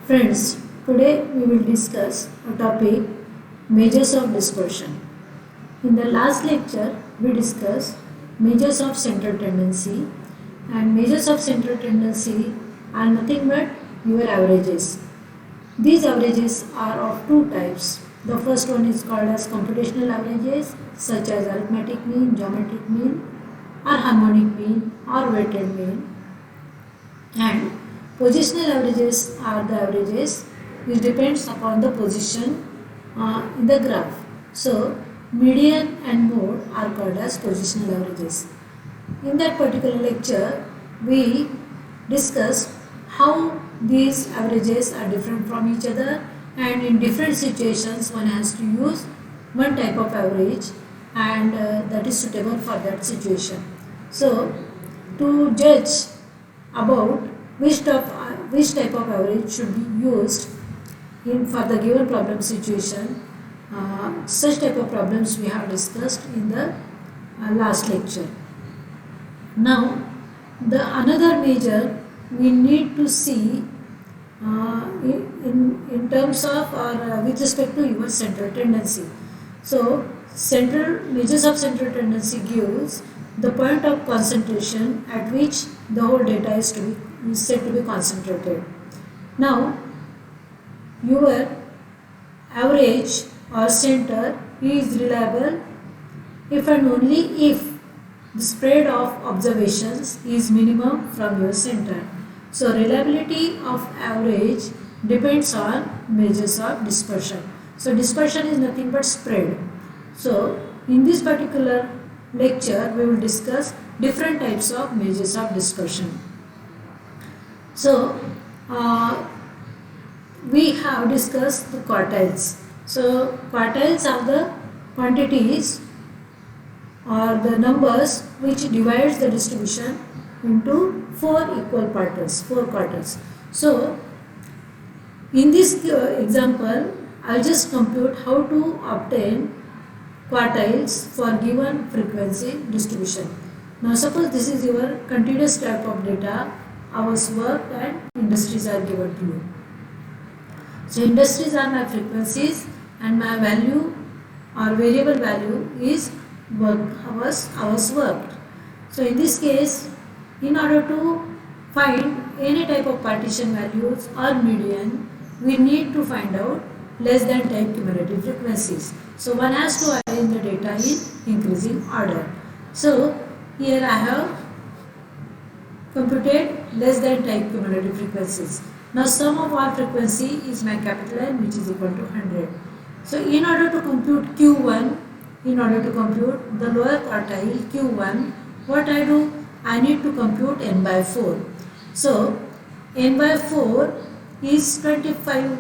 Friends, today we will discuss a topic measures of dispersion. In the last lecture, we discussed measures of central tendency, and measures of central tendency are nothing but your averages. These averages are of two types. The first one is called as computational averages such as arithmetic mean, geometric mean, or harmonic mean or weighted mean, and positional averages are the averages which depends upon the position in the graph. So median and mode are called as positional averages. In that particular lecture, we discussed how these averages are different from each other, and in different situations one has to use one type of average, and that is suitable for that situation. So to judge about which type of average should be used in for the given problem situation, such type of problems we have discussed in the last lecture. Now the another measure we need to see in terms of or with respect to your central tendency. So central measures of central tendency gives the point of concentration at which the whole data is said to be concentrated. Now your average or center is reliable if and only if the spread of observations is minimum from your center. So reliability of average depends on measures of dispersion. So dispersion is nothing but spread. So in this particular lecture we will discuss different types of measures of dispersion. So we have discussed the quartiles. So quartiles are the quantities or the numbers which divides the distribution into four equal quarters. So in this example, I'll just compute how to obtain quartiles for given frequency distribution. Now suppose this is your continuous type of data, hours worked and industries are given to you. So industries are my frequencies and my value or variable value is hours worked. So in this case, in order to find any type of partition values or median, we need to find out less than type cumulative frequencies. So one has to arrange the data in increasing order. So here I have computed less than type cumulative frequencies. Now sum of all frequency is my capital N, which is equal to 100. So in order to compute Q1, in order to compute the lower quartile Q1, what I do? I need to compute n by 4. So n by 4 is 25.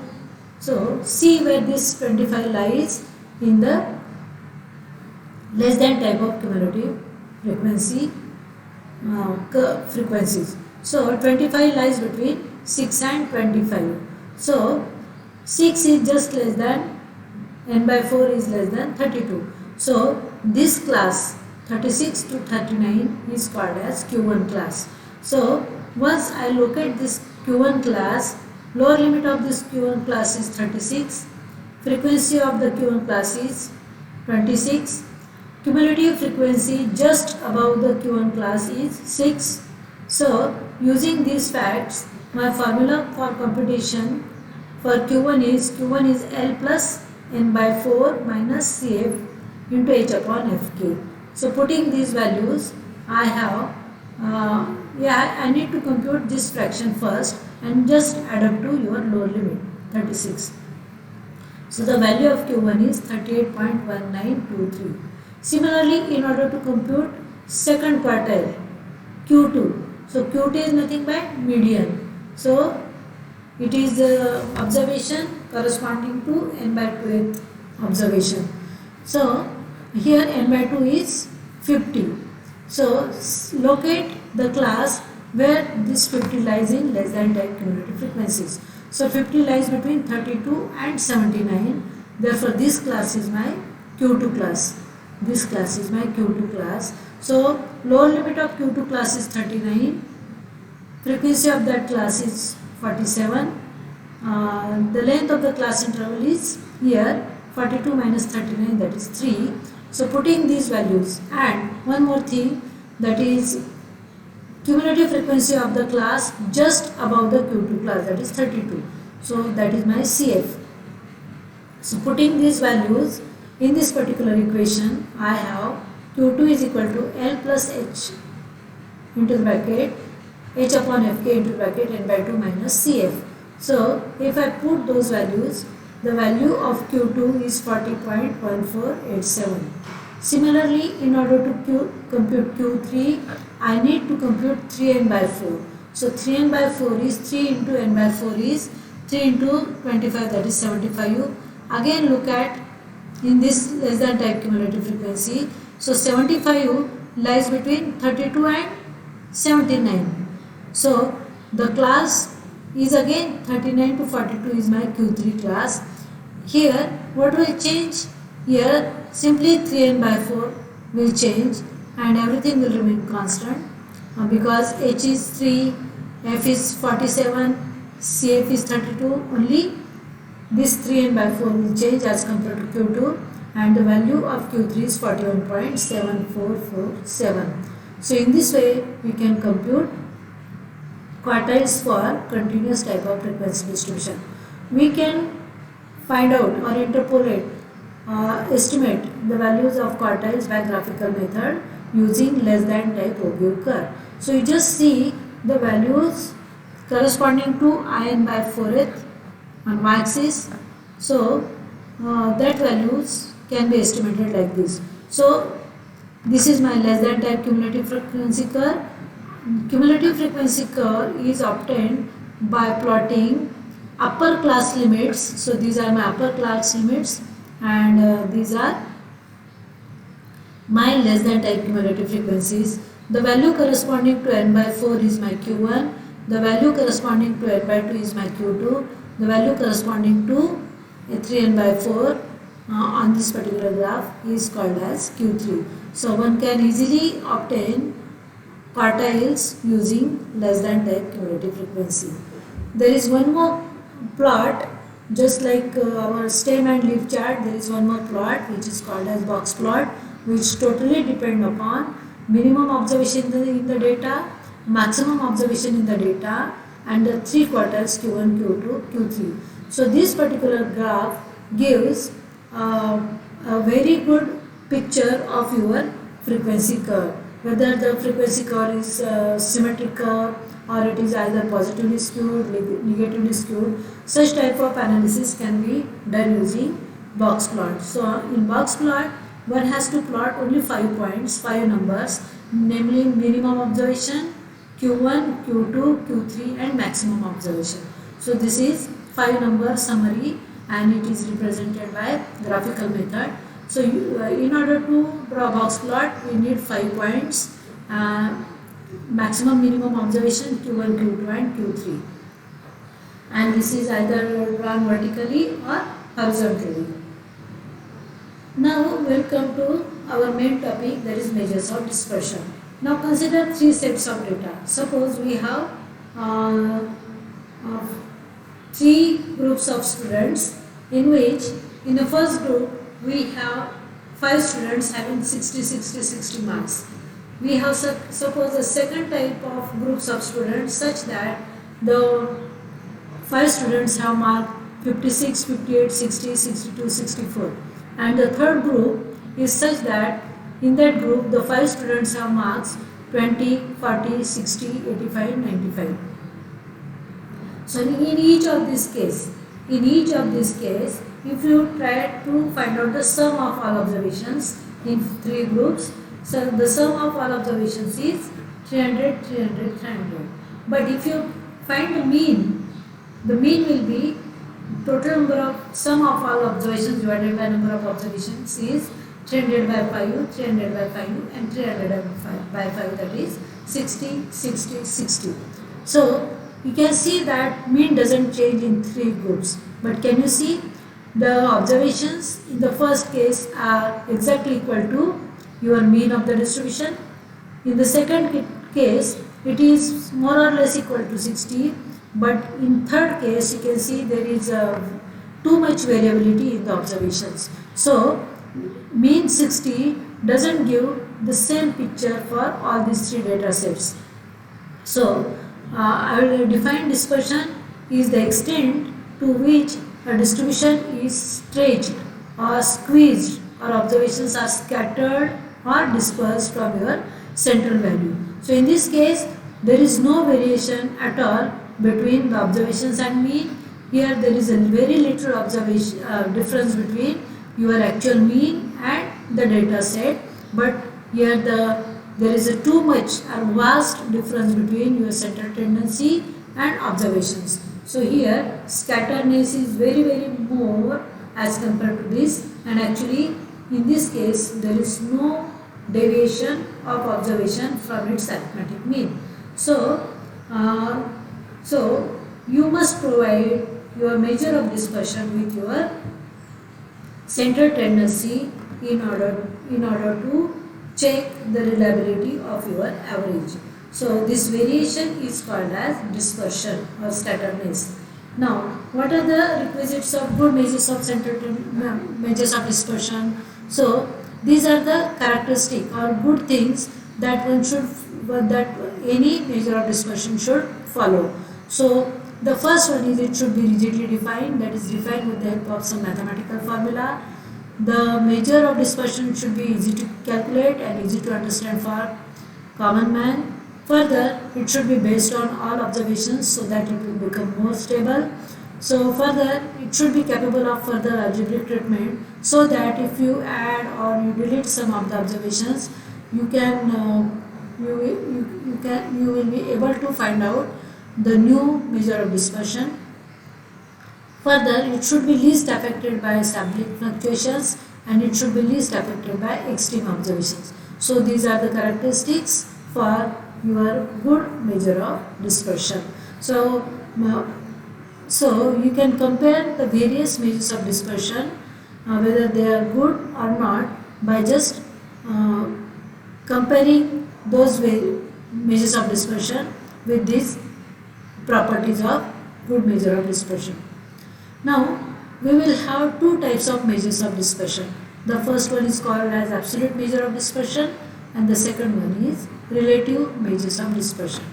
So see where this 25 lies in the less than type of cumulative frequencies. So 25 lies between 6 and 25. So 6 is just less than n by 4 is less than 32. So this class 36 to 39 is called as Q1 class. So once I locate this Q1 class, lower limit of this Q1 class is 36, frequency of the Q1 class is 26, cumulative frequency just above the Q1 class is 6. So using these facts, my formula for computation for Q1 is L plus n by 4 minus Cf into h upon fk. So putting these values, I have I need to compute this fraction first and just add up to your lower limit 36. So the value of Q1 is 38.1923. Similarly, in order to compute second quartile Q2, so Q2 is nothing but median. So it is the observation corresponding to n by 2th observation. So here n by 2 is 50. So locate the class where this 50 lies in less than type cumulative frequencies. So 50 lies between 32 and 79. Therefore this class is my Q2 class. This class is my Q2 class. So lower limit of Q2 class is 39. Frequency of that class is 47. the length of the class interval is here 42 minus 39, that is 3. So putting these values, and one more thing, that is cumulative frequency of the class just above the Q2 class, that is 32. So that is my CF. So putting these values in this particular equation, I have Q2 is equal to L plus H into the bracket H upon Fk into the bracket n by 2 minus Cf. So if I put those values, the value of Q2 is 40.1487. Similarly, in order to compute Q3, I need to compute 3n by 4. So 3n by 4 is 3 into n by 4 is 3 into 25, that is 75. Again look at in this less than type cumulative frequency. So 75 lies between 32 and 79. So the class is again 39 to 42 is my Q3 class. Here what will change? Here simply 3n by 4 will change and everything will remain constant because H is 3, F is 47, CF is 32. Only this 3n by 4 will change as compared to Q2, and the value of Q3 is 41.7447. So in this way we can compute quartiles for continuous type of frequency distribution. We can find out or interpolate, estimate the values of quartiles by graphical method using less than type Ogive curve. So you just see the values corresponding to in by 4th on y-axis. So that values can be estimated like this. So this is my less than type cumulative frequency curve. Cumulative frequency curve is obtained by plotting upper class limits. So these are my upper class limits, and these are my less than type cumulative frequencies. The value corresponding to n by 4 is my Q1. The value corresponding to n by 2 is my Q2. The value corresponding to 3n by 4 on this particular graph is called as Q3. So one can easily obtain quartiles using less than type cumulative frequency. There is one more plot, just like our stem and leaf chart, there is one more plot which is called as box plot, which totally depend upon minimum observation in the data, maximum observation in the data, and the 3 quarters Q1, Q2, Q3. So this particular graph gives a very good picture of your frequency curve, whether the frequency curve is symmetric curve or it is either positively skewed, negatively skewed. Such type of analysis can be done using box plot. So in box plot, one has to plot only 5 points, 5 numbers, namely minimum observation, Q1, Q2, Q3 and maximum observation. So this is 5 number summary and it is represented by graphical method. So in order to draw box plot, we need 5 points, maximum minimum observation, Q1, Q2 and Q3. And this is either drawn vertically or horizontally. Now we will come to our main topic, that is measures of dispersion. Now consider 3 sets of data. Suppose we have 3 groups of students, in which in the first group we have 5 students having 60 marks. We have suppose a second type of groups of students such that the 5 students have marked 56, 58, 60, 62, 64. And the third group is such that in that group the 5 students have marks 20, 40, 60, 85, 95. So in each of this case, if you try to find out the sum of all observations in 3 groups, so the sum of all observations is 300, 300, 300. But if you find the mean will be total number of sum of all observations divided by number of observations is 300 by 5, 300 by 5 and 300 by 5, that is 60, 60, 60. So you can see that mean doesn't change in 3 groups. But can you see the observations in the first case are exactly equal to your mean of the distribution. In the second case, it is more or less equal to 60. but in third case you can see there is too much variability in the observations. So mean 60 doesn't give the same picture for all these three data sets. So I will define dispersion is the extent to which a distribution is stretched or squeezed or observations are scattered or dispersed from your central value. So in this case there is no variation at all between the observations and mean. Here there is a very little observation difference between your actual mean and the data set, but here there is a too much or vast difference between your central tendency and observations. So here scatterness is very more as compared to this, and actually in this case there is no deviation of observation from its arithmetic mean. So you must provide your measure of dispersion with your central tendency in order to check the reliability of your average. So this variation is called as dispersion or scatterness. Now, what are the requisites of good measures of measures of dispersion? So these are the characteristic or good things that any measure of dispersion should follow. So the first one is it should be rigidly defined, that is defined with the help of some mathematical formula. The measure of dispersion should be easy to calculate and easy to understand for common man. Further, it should be based on all observations so that it will become more stable. So further, it should be capable of further algebraic treatment so that if you add or you delete some of the observations, you will be able to find out the new measure of dispersion. Further, it should be least affected by sampling fluctuations and it should be least affected by extreme observations. So these are the characteristics for your good measure of dispersion. So you can compare the various measures of dispersion whether they are good or not by just comparing those measures of dispersion with these properties of good measure of dispersion. Now we will have two types of measures of dispersion. The first one is called as absolute measure of dispersion and the second one is relative measures of dispersion.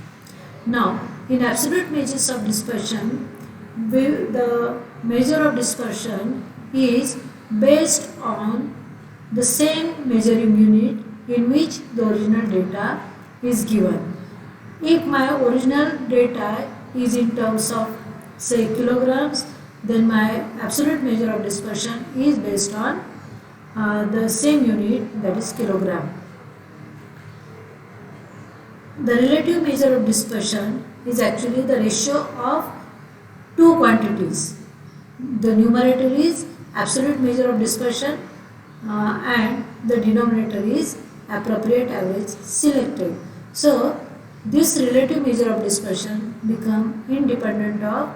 Now in absolute measures of dispersion, the measure of dispersion is based on the same measuring unit in which the original data is given. If my original data is in terms of say kilograms, then my absolute measure of dispersion is based on the same unit, that is kilogram. The relative measure of dispersion is actually the ratio of two quantities. The numerator is absolute measure of dispersion and the denominator is appropriate average selected. So this relative measure of dispersion become independent of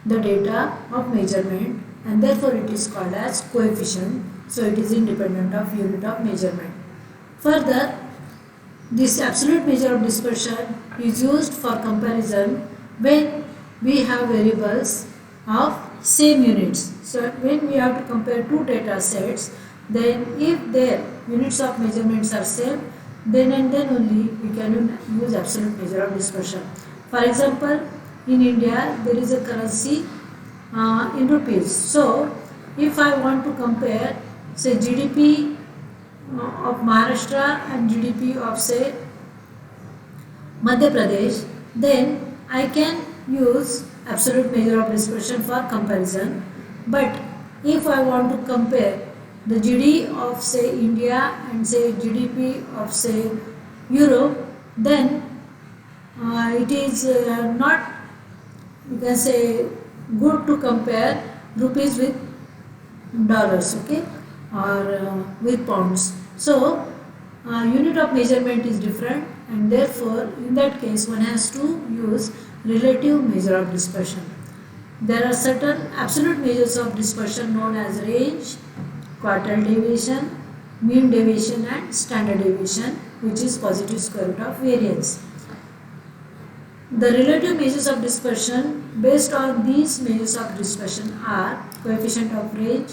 the data of measurement and therefore it is called as coefficient. So it is independent of unit of measurement. Further, this absolute measure of dispersion is used for comparison when we have variables of same units. So when we have to compare two data sets, then if their units of measurements are same, then and then only we can use absolute measure of dispersion. For example, in India there is a currency in rupees. So if I want to compare say GDP of Maharashtra and GDP of say Madhya Pradesh, then I can use absolute measure of dispersion for comparison. But if I want to compare the GDP of say India and say GDP of say Europe, then it is not, you can say, good to compare rupees with dollars, okay, or with pounds. So unit of measurement is different and therefore in that case one has to use relative measure of dispersion. There are certain absolute measures of dispersion known as range, quartile deviation, mean deviation and standard deviation, which is positive square root of variance. The relative measures of dispersion based on these measures of dispersion are coefficient of range,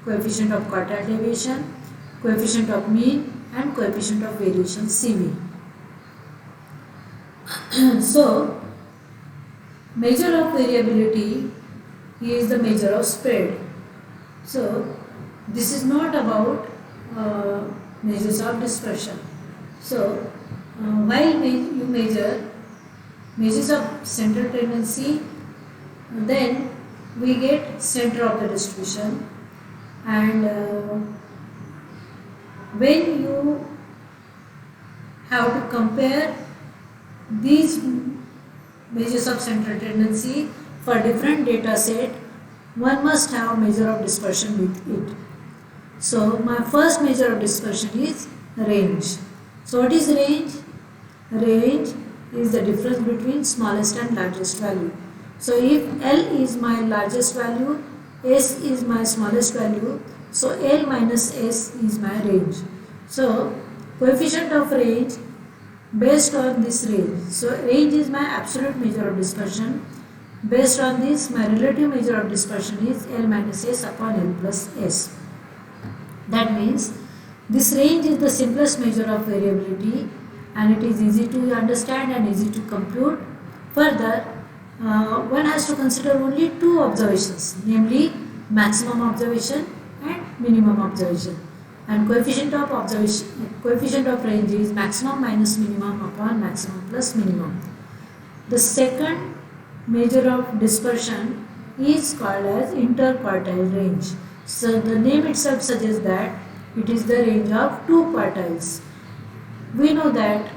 coefficient of quartile deviation, coefficient of mean and coefficient of variation CV. So, measure of variability is the measure of spread. So, this is not about measures of dispersion. So, while you measure measures of central tendency, then we get center of the distribution, and when you have to compare these measures of central tendency for different data set, one must have measure of dispersion with it. So my first measure of dispersion is range. So what is range? Range is the difference between smallest and largest value. So if L is my largest value, S is my smallest value, so L minus S is my range. So coefficient of range based on this range. So range is my absolute measure of dispersion. Based on this, my relative measure of dispersion is L minus S upon L plus S. That means this range is the simplest measure of variability, and it is easy to understand and easy to compute. Further, one has to consider only two observations, namely maximum observation and minimum observation. And coefficient of range is maximum minus minimum upon maximum plus minimum. The second measure of dispersion is called as interquartile range. So the name itself suggests that it is the range of two quartiles. We know that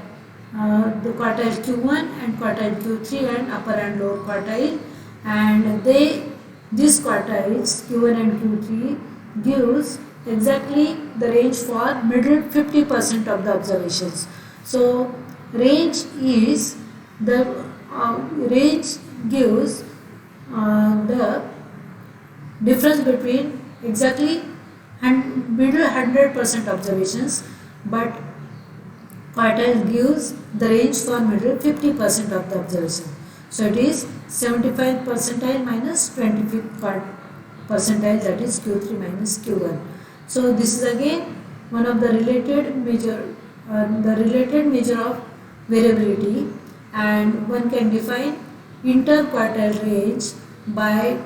the quartile Q1 and quartile Q3 and upper and lower quartile, and these quartiles Q1 and Q3 gives exactly the range for middle 50% of the observations. So range is the range gives the difference between exactly middle 100% observations, but quartile gives the range for middle 50% of the observation. So it is 75th percentile minus 25th percentile, that is Q3 minus Q1. So this is again one of the related measure of variability, and one can define interquartile range by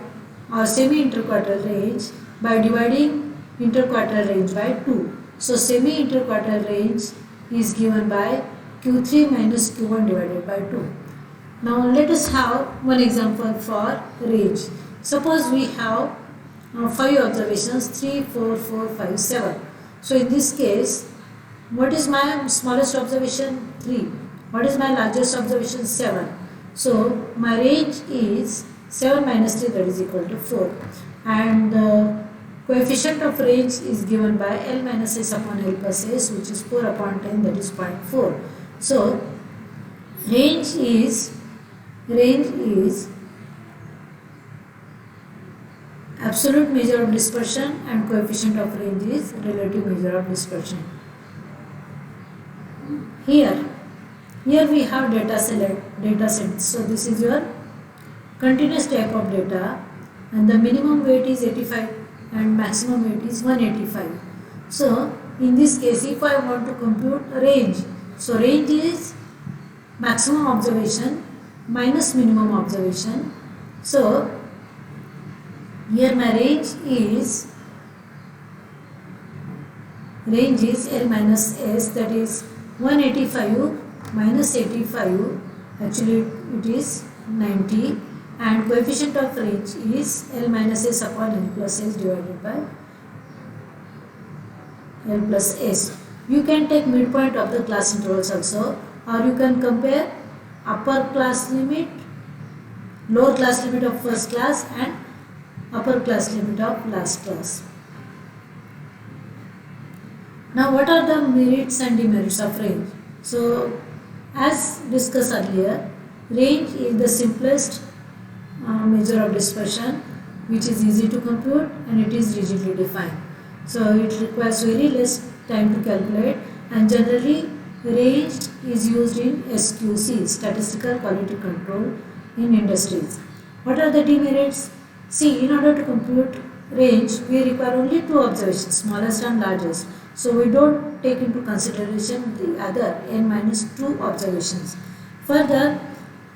or semi-interquartile range by dividing interquartile range by 2. So semi-interquartile range is given by Q3 minus Q1 divided by 2. Now let us have one example for range. Suppose we have 5 observations, 3, 4, 4, 5, 7. So in this case, what is my smallest observation? 3. What is my largest observation? 7. So my range is 7 minus 3, that is equal to 4. And the coefficient of range is given by L minus S upon L plus S, which is 4 upon 10, that is 0.4. So range is absolute measure of dispersion, and coefficient of range is relative measure of dispersion. Here we have data set. So this is your continuous type of data, and the minimum weight is 85 and maximum weight is 185. So in this case, if I want to compute range, so range is maximum observation minus minimum observation. So here my range is L minus S, that is 185 minus 85, actually it is 90, and coefficient of range is L minus S upon L plus S divided by L plus S. You can take midpoint of the class intervals also, or you can compare upper class limit, lower class limit of first class and upper class limit of last class. Now what are the merits and demerits of range? So as discussed earlier, range is the simplest measure of dispersion, which is easy to compute and it is rigidly defined. So it requires very less time to calculate, and generally range is used in SQC, statistical quality control, in industries. What are the demerits? See, in order to compute range, we require only two observations, smallest and largest. So we don't take into consideration the other n minus 2 observations. Further,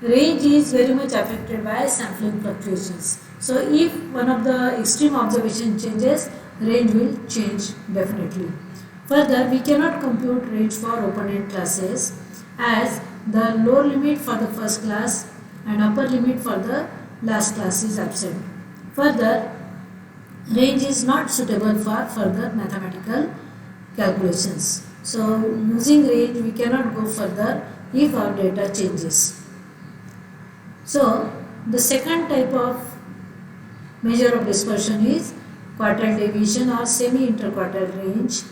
range is very much affected by sampling fluctuations. So if one of the extreme observation changes, range will change definitely. Further, we cannot compute range for open-end classes as the lower limit for the first class and upper limit for the last class is absent. Further, range is not suitable for further mathematical calculations. So, using range we cannot go further if our data changes. So, the second type of measure of dispersion is quartile deviation or semi-interquartile range,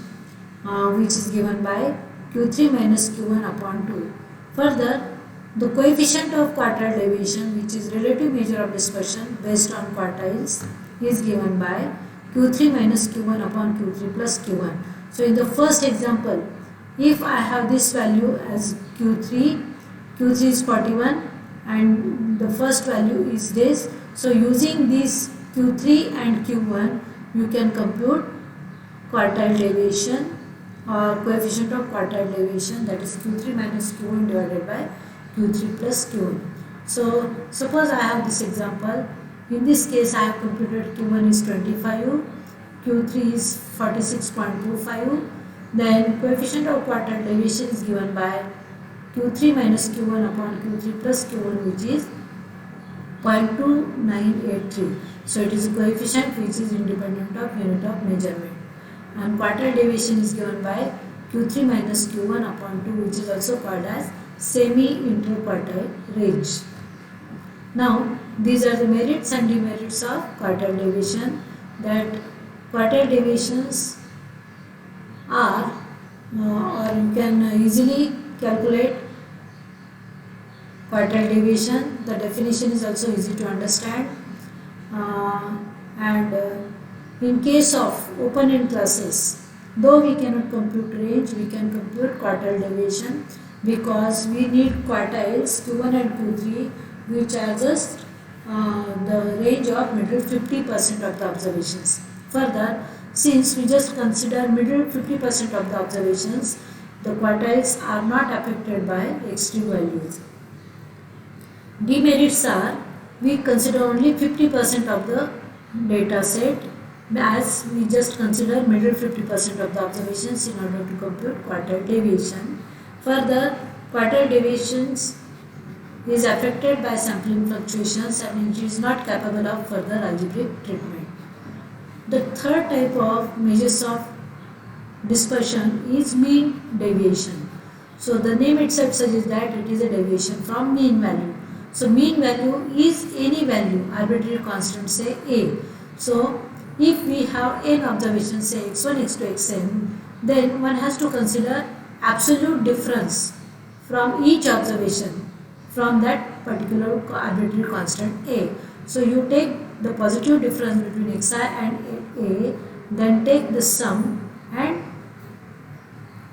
which is given by Q3 minus Q1 upon 2. Further, the coefficient of quartile deviation, which is relative measure of dispersion based on quartiles, is given by Q3 minus Q1 upon Q3 plus Q1. So, in the first example, if I have this value as Q3 is 41 and the first value is this. So, using these Q3 and Q1, you can compute quartile deviation or coefficient of quartile deviation, that is Q3 minus Q1 divided by Q3 plus Q1. So, suppose I have this example. In this case, I have computed Q1 is 25, Q3 is 46.25. Then coefficient of quartile deviation is given by Q3 minus Q1 upon Q3 plus Q1, which is 0.2983. So it is a coefficient which is independent of unit of measurement. And quartile deviation is given by Q3 minus Q1 upon 2, which is also called as semi-interquartile range. Now, these are the merits and demerits of quartile deviation. That quartile deviations are, or you can easily calculate quartile deviation. The definition is also easy to understand. In case of open-end classes, though we cannot compute range, we can compute quartile deviation because we need quartiles Q1 and Q3, which are just the range of middle 50% of the observations. Further, since we just consider middle 50% of the observations, the quartiles are not affected by extreme values. Demerits are, we consider only 50% of the data set, as we just consider middle 50% of the observations in order to compute quartile deviation. Further, quartile deviations is affected by sampling fluctuations and it is not capable of further algebraic treatment. The third type of measures of dispersion is mean deviation. So the name itself suggests that it is a deviation from mean value. So mean value is any value, arbitrary constant, say A. So if we have n observations, say x1, x2, xn, then one has to consider absolute difference from each observation from that particular arbitrary constant A. So you take the positive difference between xi and A, then take the sum and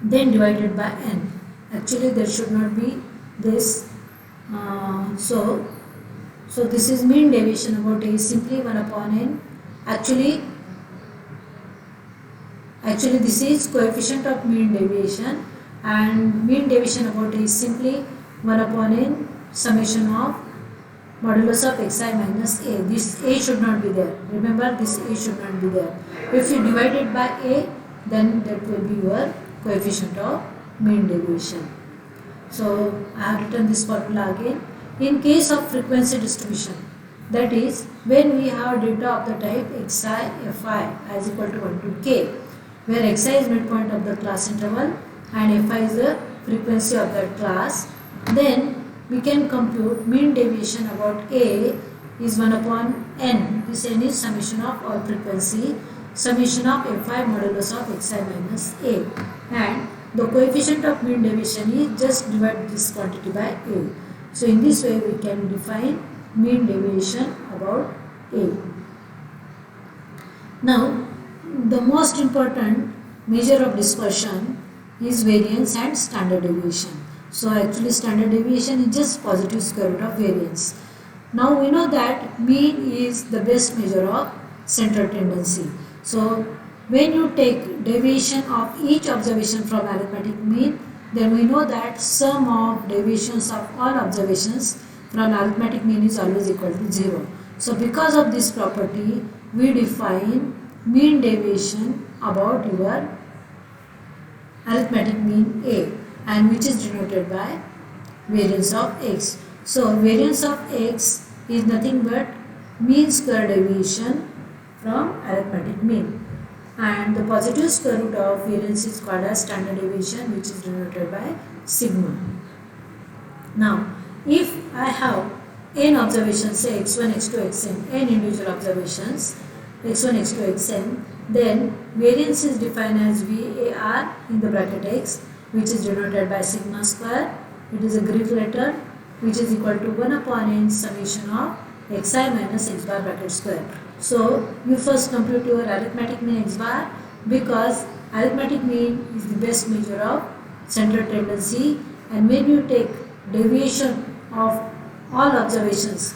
then divided by n. Actually there should not be this. So this is mean deviation about A is simply 1 upon n. Actually this is coefficient of mean deviation, and mean deviation about A is simply 1 upon n summation of modulus of xi minus A. This A should not be there. Remember, this A should not be there. If you divide it by A, then that will be your coefficient of mean deviation. So I have written this formula again. In case of frequency distribution, that is when we have data of the type xi fi is equal to 1 to k, where xi is midpoint of the class interval and fi is the frequency of that class, then we can compute mean deviation about A is 1 upon n. This n is summation of all frequency, summation of fi modulus of xi minus A, and the coefficient of mean deviation is just divide this quantity by A. So in this way we can define mean deviation about A. Now the most important measure of dispersion is variance and standard deviation. So actually standard deviation is just positive square root of variance. Now we know that mean is the best measure of central tendency. So when you take deviation of each observation from arithmetic mean, then we know that sum of deviations of all observations from arithmetic mean is always equal to 0. So because of this property, we define mean deviation about your arithmetic mean A, and which is denoted by variance of x. So variance of x is nothing but mean square deviation from arithmetic mean, and the positive square root of variance is called as standard deviation, which is denoted by sigma. Now if I have n observations, say x1, x2, xn, n individual observations, x1, x2, xn, then variance is defined as VAR in the bracket x, which is denoted by sigma square. It is a Greek letter which is equal to 1 upon n summation of xi minus x bar bracket square. So you first compute your arithmetic mean x bar, because arithmetic mean is the best measure of central tendency, and when you take deviation of all observations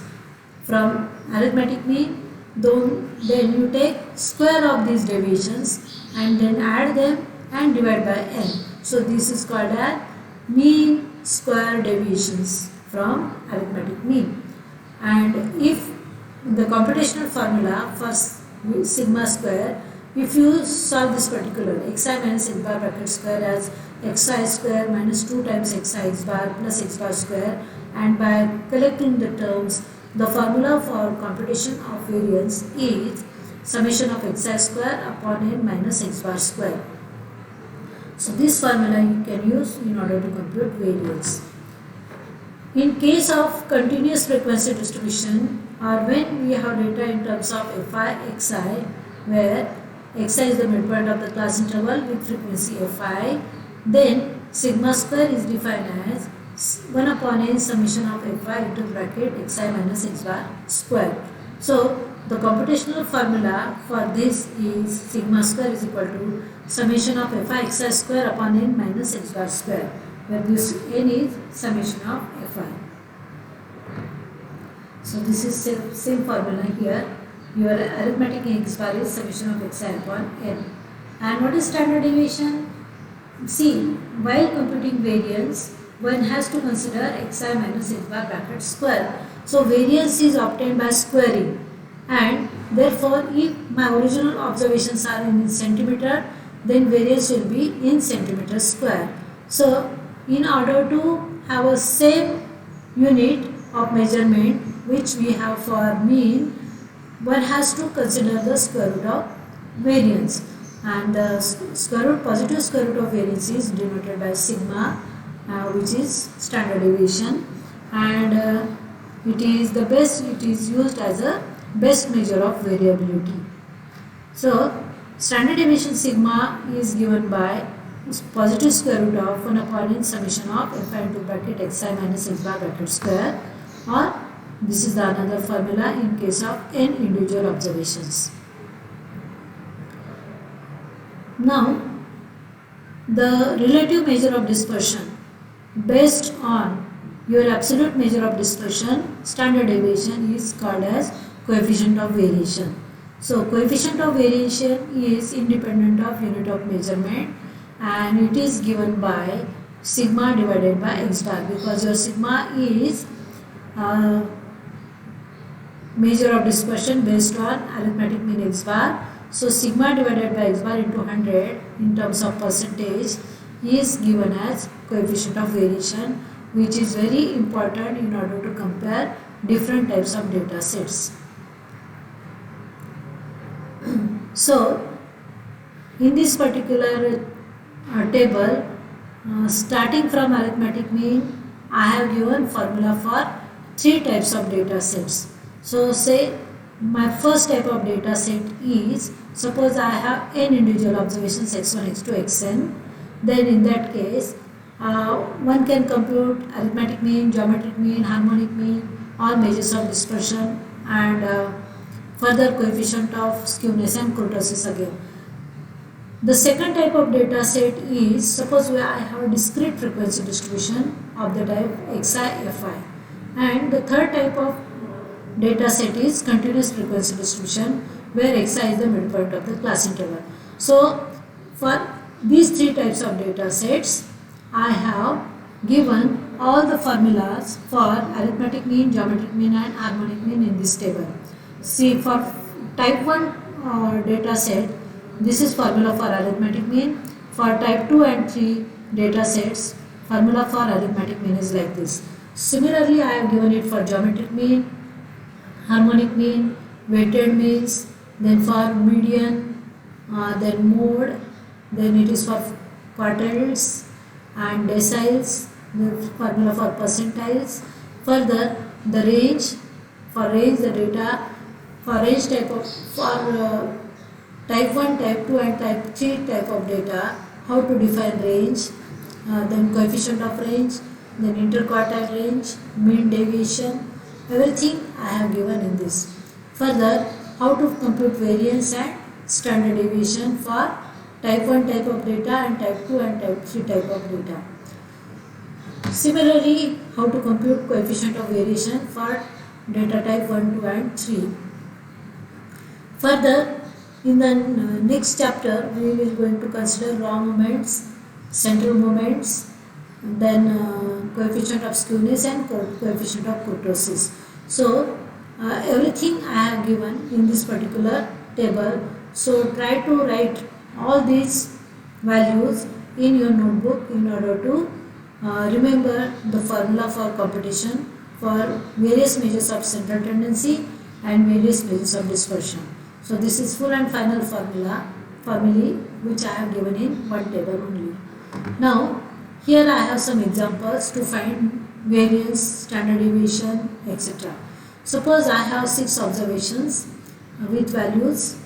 from arithmetic mean, then you take square of these deviations and then add them and divide by n. So this is called as mean square deviations from arithmetic mean. And if the computational formula for sigma square, if you solve this particular xi minus x bar bracket square as xi square minus 2 times xi x bar plus x bar square, and by collecting the terms, the formula for computation of variance is summation of xi square upon n minus x bar square. So this formula you can use in order to compute variance. In case of continuous frequency distribution, or when we have data in terms of fi, xi, where xi is the midpoint of the class interval with frequency fi, then sigma square is defined as 1 upon n summation of fi into bracket xi minus x bar square. So the computational formula for this is sigma square is equal to summation of fi xi square upon n minus x bar square, where this n is summation of fi. So this is same formula here. Your arithmetic x bar is summation of xi upon n. And what is standard deviation? See, while computing variance, one has to consider xi minus x bar bracket square. So variance is obtained by squaring, and therefore if my original observations are in centimeter, then variance will be in centimeter square. So in order to have a same unit of measurement which we have for mean, one has to consider the square root of variance, and the positive square root of variance is denoted by sigma, which is standard deviation, and it is used as a best measure of variability. So standard deviation sigma is given by positive square root of 1 upon n summation of fi into bracket xi minus x bar bracket square, or this is the another formula in case of n individual observations. Now the relative measure of dispersion based on your absolute measure of dispersion, standard deviation, is called as coefficient of variation. So coefficient of variation is independent of unit of measurement, and it is given by sigma divided by x bar, because your sigma is measure of dispersion based on arithmetic mean x bar. So sigma divided by x bar into 100 in terms of percentage is given as coefficient of variation, which is very important in order to compare different types of data sets. So in this particular table, starting from arithmetic mean, I have given formula for 3 types of data sets. So say my first type of data set is, suppose I have n individual observations x1, x2, xn, then in that case one can compute arithmetic mean, geometric mean, harmonic mean, all measures of dispersion, and further coefficient of skewness and kurtosis again. The second type of data set is, suppose I have a discrete frequency distribution of the type xi fi, and the third type of data set is continuous frequency distribution where xi is the midpoint of the class interval. So for these three types of data sets, I have given all the formulas for arithmetic mean, geometric mean and harmonic mean in this table. See, for type 1 data set, this is formula for arithmetic mean. For type 2 and 3 data sets, formula for arithmetic mean is like this. Similarly, I have given it for geometric mean, harmonic mean, weighted means, then for median, then mode, then it is for quartiles and deciles, the formula for percentiles. Further, the range, for range the data, for range type of, for type 1, type 2 and type 3 type of data, how to define range, then coefficient of range, then interquartile range, mean deviation, everything I have given in this. Further, how to compute variance and standard deviation for type 1 type of data and type 2 and type 3 type of data. Similarly, how to compute coefficient of variation for data type 1, 2 and 3. Further, in the next chapter, we will going to consider raw moments, central moments, then coefficient of skewness and coefficient of kurtosis. So, everything I have given in this particular table. So, try to write all these values in your notebook in order to remember the formula for computation for various measures of central tendency and various measures of dispersion. So this is full and final formulae which I have given in one table only. Now here I have some examples to find variance, standard deviation, etc. Suppose I have 6 observations with values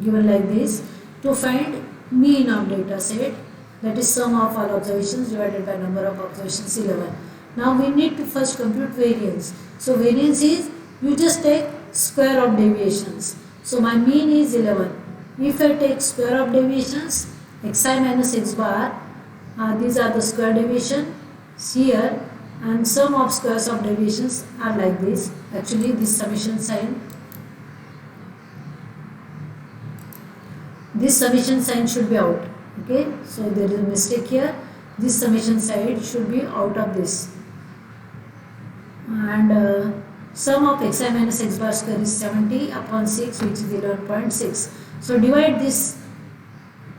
given like this. To find mean of data set, that is sum of all observations divided by number of observations 11. Now we need to first compute variance. So variance is, you just take square of deviations. So my mean is 11. If I take square of deviations, xi minus x bar, these are the square deviation here, and sum of squares of deviations are like this. Actually this summation sign, this summation sign should be out. Okay, so there is a mistake here. This summation side should be out of this. And sum of xi minus x bar square is 70 upon 6, which is 11.6. So divide this.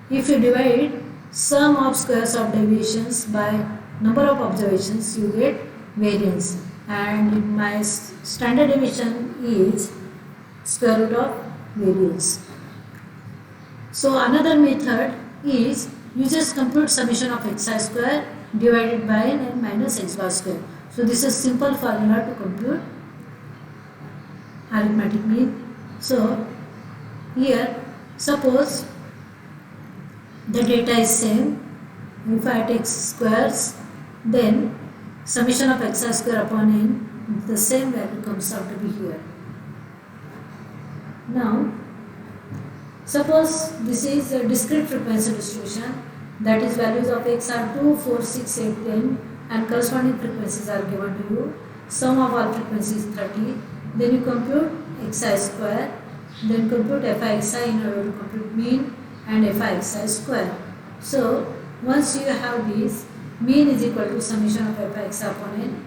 If you divide sum of squares of deviations by number of observations, you get variance. And my standard deviation is square root of variance. So another method is, you just compute summation of xi square divided by n minus x bar square. So this is simple formula to compute arithmetic mean. So here suppose the data is same. If I take squares, then summation of xi square upon n, the same value comes out to be here. Now suppose this is a discrete frequency distribution, that is values of x are 2, 4, 6, 8, 10 and corresponding frequencies are given to you. Sum of all frequencies is 30. Then you compute xi square, then compute fi xi in order to compute mean and fi xi square. So once you have this, mean is equal to summation of fi xi upon n,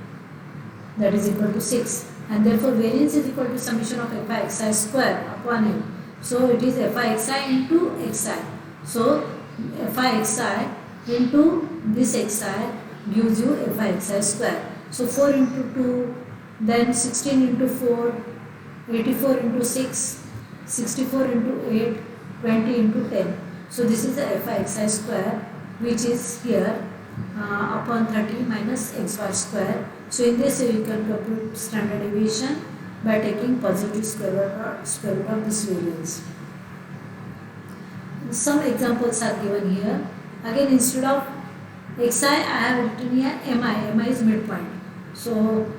that is equal to 6, and therefore variance is equal to summation of fi xi square upon n. So it is fi xi into xi. So fi xi into this xi gives you fi xi square. So 4 into 2, then 16 into 4, 84 into 6, 64 into 8, 20 into 10. So this is the fi xi square, which is here upon 30 minus x bar square. So in this you can compute standard deviation by taking positive square root of this variance. Some examples are given here. Again, instead of xi, I have written here mi. Mi is midpoint. So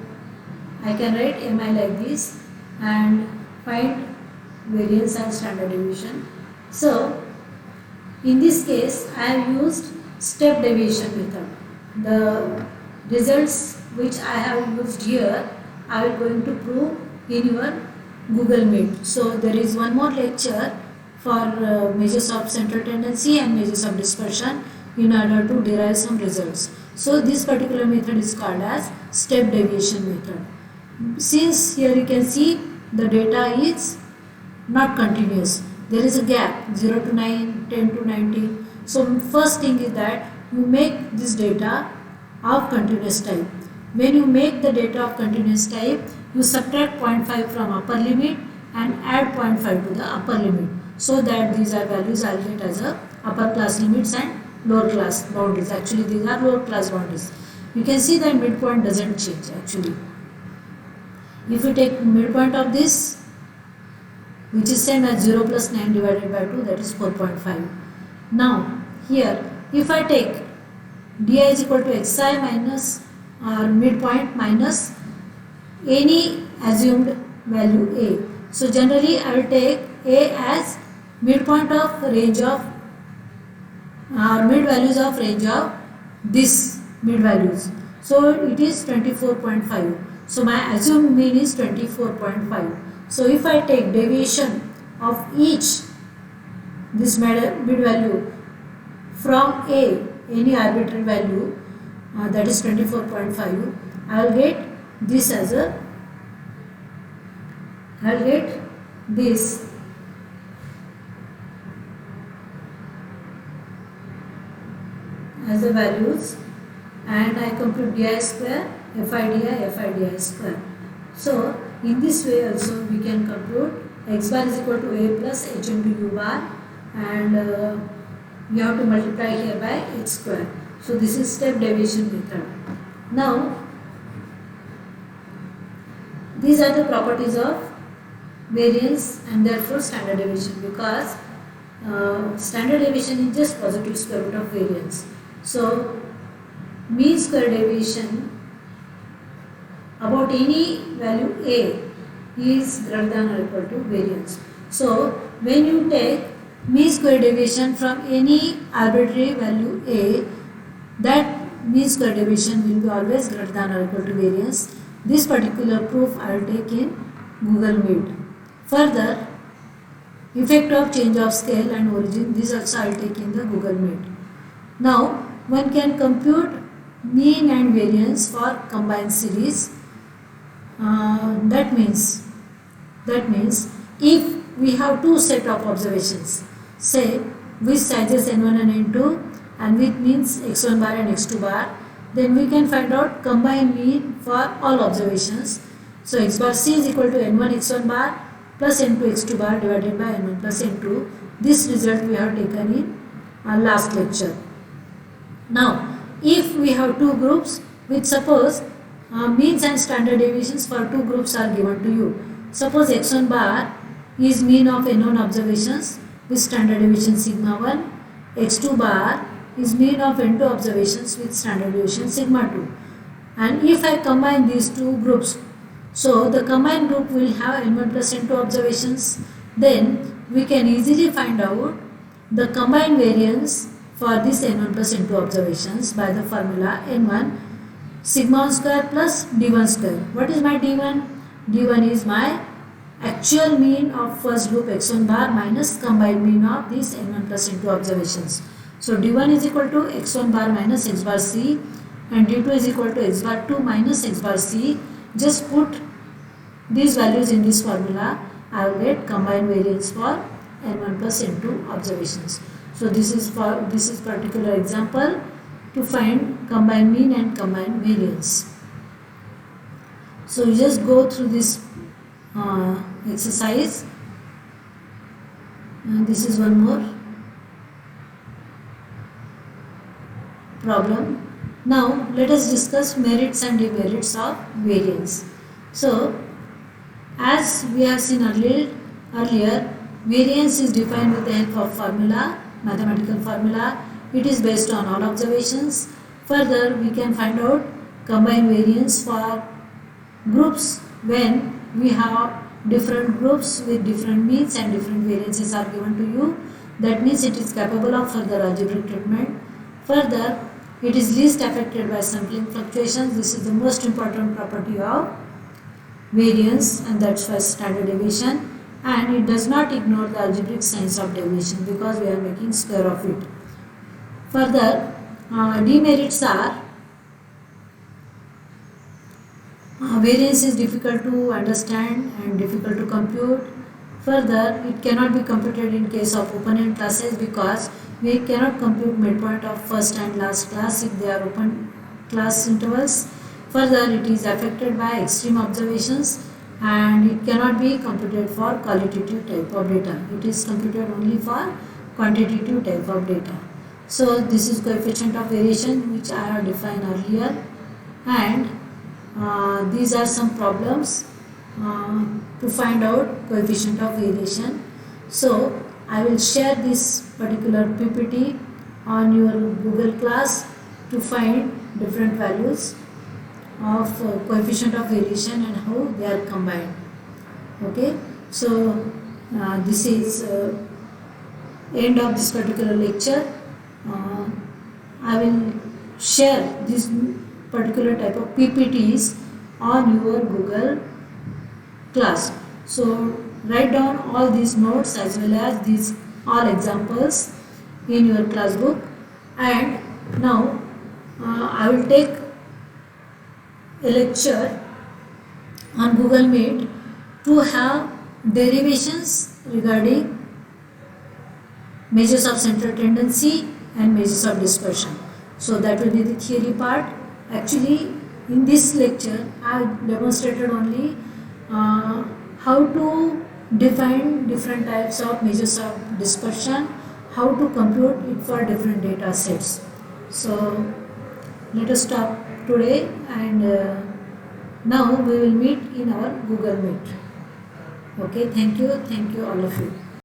I can write mi like this and find variance and standard deviation. So In this case, I have used step deviation method. The results which I have used here, I will going to prove in your Google Meet. So there is one more lecture for measures of central tendency and measures of dispersion in order to derive some results. So this particular method is called as step deviation method. Since here you can see the data is not continuous, there is a gap 0 to 9, 10 to 19. So first thing is that you make this data of continuous type. When you make the data of continuous type, you subtract 0.5 from upper limit and add 0.5 to the upper limit, so that these are values I'll get as a upper class limits and lower class boundaries. Actually these are lower class boundaries. You can see that midpoint doesn't change actually. If you take midpoint of this, which is same as 0 plus 9 divided by 2, that is 4.5. Now here if I take di is equal to xi minus midpoint minus any assumed value a. So generally I will take a as midpoint of range of mid values of range of this mid values. So it is 24.5. So my assumed mean is 24.5. So if I take deviation of each this mid value from a, any arbitrary value, that is 24.5, I will get this as a, I will get this as the values, and I compute di square, fi di square. So in this way also we can compute x bar is equal to a plus h into u bar, and we have to multiply here by h square. So this is step deviation method. Now these are the properties of variance and therefore standard deviation, because standard deviation is just positive square root of variance. So mean square deviation about any value a is greater than or equal to variance. So when you take mean square deviation from any arbitrary value a, that mean square deviation will be always greater than or equal to variance. This particular proof I will take in Google Meet. Further, effect of change of scale and origin, this also I will take in the Google Meet. Now one can compute mean and variance for combined series. That means if we have two set of observations, say with sizes n1 and n2 and with means x1 bar and x2 bar, then we can find out combined mean for all observations. So x bar c is equal to n1 x1 bar plus n2 x2 bar divided by n1 plus n2. This result we have taken in our last lecture. Now if we have two groups with suppose means and standard deviations for two groups are given to you. Suppose x1 bar is mean of n1 observations with standard deviation sigma 1, x2 bar is mean of n2 observations with standard deviation sigma 2. And if I combine these two groups, so the combined group will have n1 plus n2 observations, then we can easily find out the combined variance for this n1 plus n2 observations by the formula n1 sigma 1 square plus d1 square. What is my d1? d1 is my actual mean of first group x1 bar minus combined mean of these n1 plus n2 observations. So d1 is equal to x1 bar minus x bar c, and d2 is equal to x bar 2 minus x bar c. Just put these values in this formula, I will get combined variance for n1 plus n2 observations. So this is particular example to find combined mean and combined variance. So you just go through this exercise, and this is one more problem. Now let us discuss merits and demerits of variance. So as we have seen earlier, variance is defined with the help of formula, mathematical formula. It is based on all observations. Further, we can find out combined variance for groups when we have different groups with different means and different variances are given to you. That means it is capable of further algebraic treatment. Further, it is least affected by sampling fluctuations. This is the most important property of variance, and that's why standard deviation. And it does not ignore the algebraic signs of deviation because we are making square of it. Further, demerits are variance is difficult to understand and difficult to compute. Further, it cannot be computed in case of open-end classes because we cannot compute midpoint of first and last class if they are open class intervals. Further, it is affected by extreme observations and it cannot be computed for qualitative type of data. It is computed only for quantitative type of data. So, this is coefficient of variation which I have defined earlier, and these are some problems to find out coefficient of variation. So I will share this particular PPT on your Google class to find different values of coefficient of variation and how they are combined. Okay, so this is end of this particular lecture. I will share this particular type of PPTs on your Google class. So write down all these notes as well as these all examples in your class book. And now I will take a lecture on Google Meet to have derivations regarding measures of central tendency and measures of dispersion. So that will be the theory part. Actually, in this lecture, I have demonstrated only how to define different types of measures of dispersion, how to compute it for different data sets. So, let us stop today, and now we will meet in our Google Meet. Okay, thank you all of you.